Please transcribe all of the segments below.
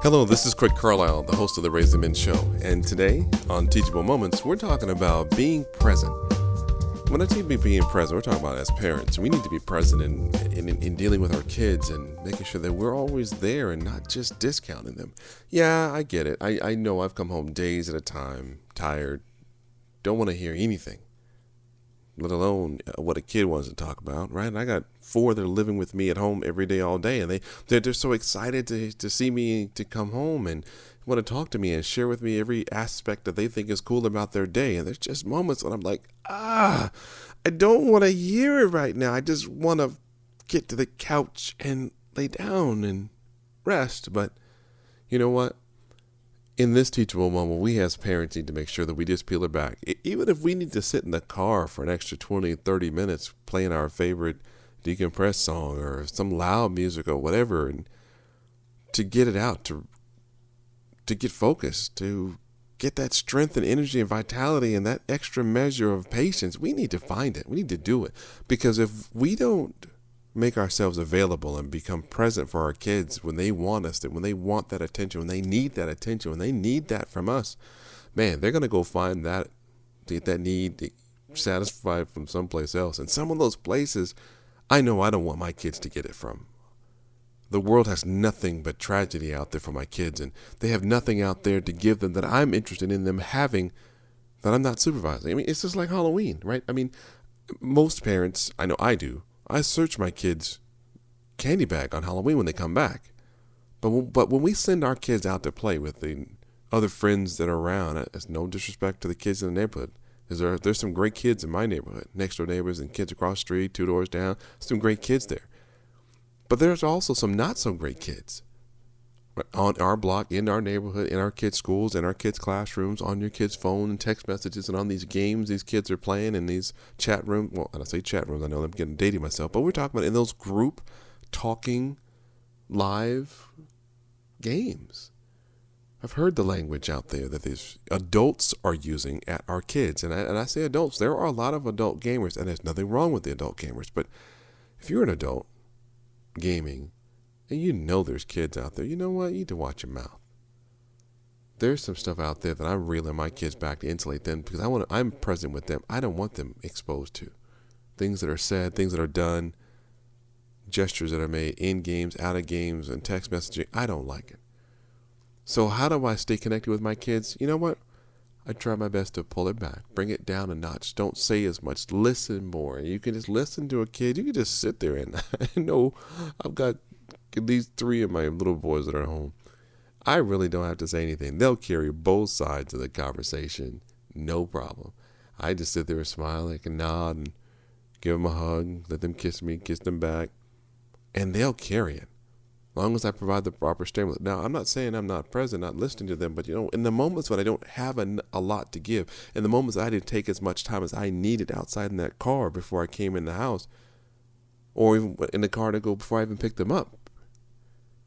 Hello, this is Craig Carlisle, the host of the RZNGMEN show, and today on Teachable Moments, we're talking about being present. When I say being present, we're talking about as parents. We need to be present in dealing with our kids and making sure that we're always there and not just discounting them. Yeah, I get it. I know I've come home days at a time, tired, don't want to hear anything, let alone what a kid wants to talk about, right? And I got 4 that are living with me at home every day, all day, and they're so excited to see me, to come home and want to talk to me and share with me every aspect that they think is cool about their day. And there's just moments when I'm like, I don't want to hear it right now. I just want to get to the couch and lay down and rest. But you know what? In this teachable moment, we as parents need to make sure that we just peel it back. Even if we need to sit in the car for an extra 20, 30 minutes playing our favorite decompress song or some loud music or whatever, and to get it out, to get focused, to get that strength and energy and vitality and that extra measure of patience, we need to find it. We need to do it. Because if we don't make ourselves available and become present for our kids when they want us, when they want that attention, when they need that attention, when they need that from us, man, they're going to go find that need satisfied from someplace else. And some of those places, I know I don't want my kids to get it from. The world has nothing but tragedy out there for my kids, and they have nothing out there to give them that I'm interested in them having that I'm not supervising. I mean, it's just like Halloween, right? I mean, most parents, I know I do, I search my kids' candy bag on Halloween when they come back. But when we send our kids out to play with the other friends that are around, it's no disrespect to the kids in the neighborhood. There's some great kids in my neighborhood, next door neighbors and kids across the street, 2 doors down. Some great kids there. But there's also some not so great kids on our block, in our neighborhood, in our kids' schools, in our kids' classrooms, on your kids' phone and text messages, and on these games these kids are playing in these chat rooms. Well, and I say chat rooms, I know I'm getting dating myself, but we're talking about in those group talking live games. I've heard the language out there that these adults are using at our kids. And I say adults, there are a lot of adult gamers, and there's nothing wrong with the adult gamers. But if you're an adult gaming and you know there's kids out there, you know what? You need to watch your mouth. There's some stuff out there that I'm reeling my kids back to insulate them because I'm present with them. I don't want them exposed to things that are said, things that are done, gestures that are made in games, out of games, and text messaging. I don't like it. So how do I stay connected with my kids? You know what? I try my best to pull it back, bring it down a notch. Don't say as much, listen more. You can just listen to a kid. You can just sit there and I know I've got at least 3 of my little boys that are home. I really don't have to say anything. They'll carry both sides of the conversation, no problem. I just sit there and smile, I can nod and give them a hug, let them kiss me, kiss them back, and they'll carry it. As long as I provide the proper stimulus. Now, I'm not saying I'm not present, not listening to them, but in the moments when I don't have a lot to give, in the moments I didn't take as much time as I needed outside in that car before I came in the house, or even in the car to go before I even picked them up.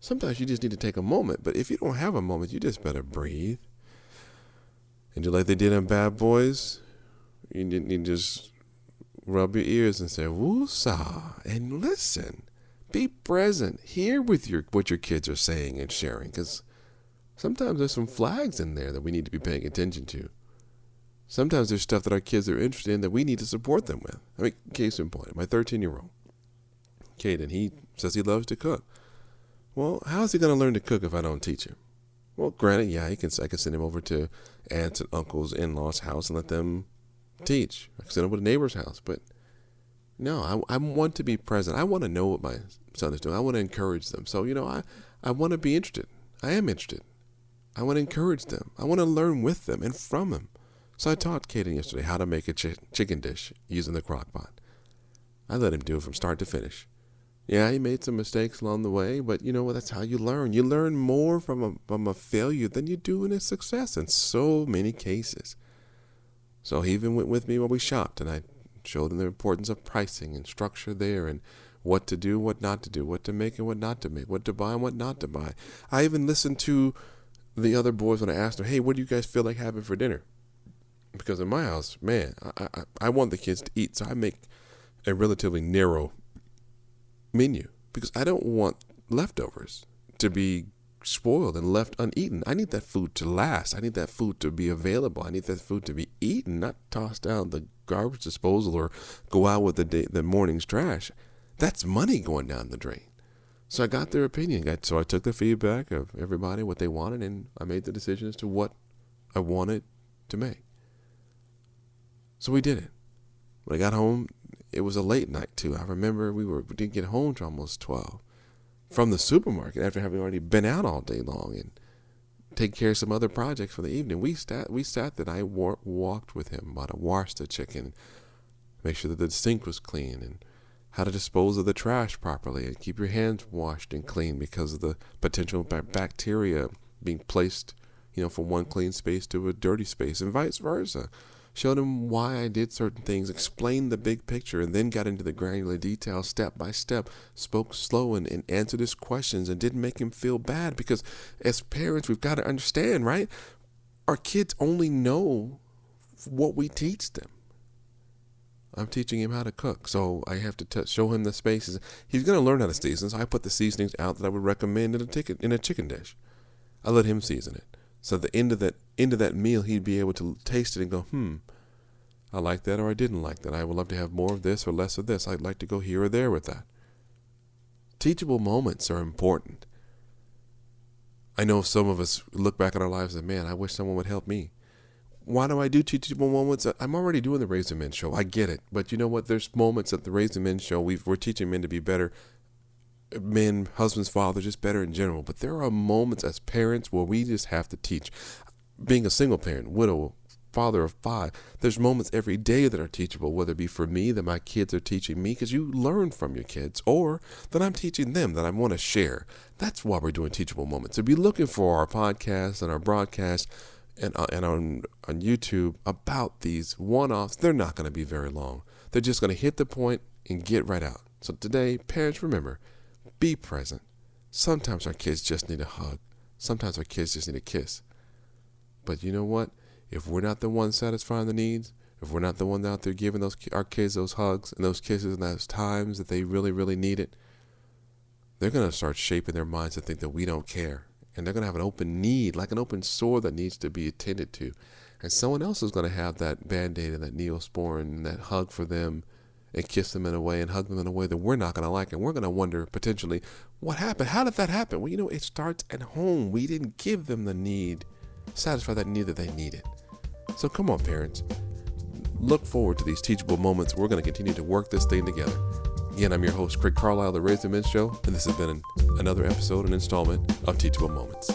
Sometimes you just need to take a moment, but if you don't have a moment, you just better breathe. And just like they did in Bad Boys, you just rub your ears and say, woosah, and listen. Be present. Hear what your kids are saying and sharing, because sometimes there's some flags in there that we need to be paying attention to. Sometimes there's stuff that our kids are interested in that we need to support them with. I mean, case in point, my 13-year-old, Caden, he says he loves to cook. Well, how is he going to learn to cook if I don't teach him? Well, granted, yeah, I can send him over to aunts and uncles, in-laws' house and let them teach. I can send him over to neighbor's house, but no, I want to be present. I want to know what my son is doing. I want to encourage them. So, I want to be interested. I am interested. I want to encourage them. I want to learn with them and from them. So I taught Caden yesterday how to make a chicken dish using the crock pot. I let him do it from start to finish. Yeah, he made some mistakes along the way, but you know what? That's how you learn. You learn more from a failure than you do in a success in so many cases. So he even went with me while we shopped, and I showed him the importance of pricing and structure there and what to do, what not to do, what to make and what not to make, what to buy and what not to buy. I even listened to the other boys when I asked them, hey, what do you guys feel like having for dinner? Because in my house, man, I want the kids to eat, so I make a relatively narrow menu because I don't want leftovers to be spoiled and left uneaten. I need that food to last. I need that food to be available. I need that food to be eaten, not tossed down the garbage disposal or go out with the morning's trash. That's money going down the drain. So I got their opinion. So I took the feedback of everybody, what they wanted, and I made the decision as to what I wanted to make. So we did it. When I got home, it was a late night too. I remember we didn't get home till almost 12 from the supermarket after having already been out all day long and taking care of some other projects for the evening. We sat that I walked with him about to wash the chicken, make sure that the sink was clean, and how to dispose of the trash properly and keep your hands washed and clean because of the potential bacteria being placed, from one clean space to a dirty space and vice versa. Showed him why I did certain things, explained the big picture, and then got into the granular details step by step, spoke slow and answered his questions and didn't make him feel bad because as parents, we've got to understand, right? Our kids only know what we teach them. I'm teaching him how to cook, so I have to show him the spaces. He's going to learn how to season, so I put the seasonings out that I would recommend in a chicken dish. I let him season it. So at the end of that meal, he'd be able to taste it and go, I like that or I didn't like that. I would love to have more of this or less of this. I'd like to go here or there with that. Teachable moments are important. I know some of us look back at our lives and, man, I wish someone would help me. Why do I do teachable moments? I'm already doing the RZNGMEN show. I get it. But you know what? There's moments at the RZNGMEN show. We're teaching men to be better men, husbands, fathers, just better in general. But there are moments as parents where we just have to teach. Being a single parent, widow, father of 5, there's moments every day that are teachable, whether it be for me, that my kids are teaching me, because you learn from your kids, or that I'm teaching them, that I want to share. That's why we're doing teachable moments. So be looking for our podcast and our broadcast and on YouTube about these one-offs. They're not going to be very long. They're just going to hit the point and get right out. So today, parents, remember, be present. Sometimes our kids just need a hug. Sometimes our kids just need a kiss. But you know what? If we're not the ones satisfying the needs, if we're not the ones out there giving our kids those hugs and those kisses and those times that they really, really need it, they're going to start shaping their minds to think that we don't care. And they're going to have an open need, like an open sore that needs to be attended to. And someone else is going to have that Band-Aid and that Neosporin and that hug for them and kiss them in a way and hug them in a way that we're not going to like. And we're going to wonder potentially, what happened? How did that happen? Well, it starts at home. We didn't give them the need, satisfy that need that they needed. So come on, parents. Look forward to these teachable moments. We're going to continue to work this thing together. Again, I'm your host, Craig Carlisle, the RZNGMEN Show, and this has been another episode and installment of Teachable Moments.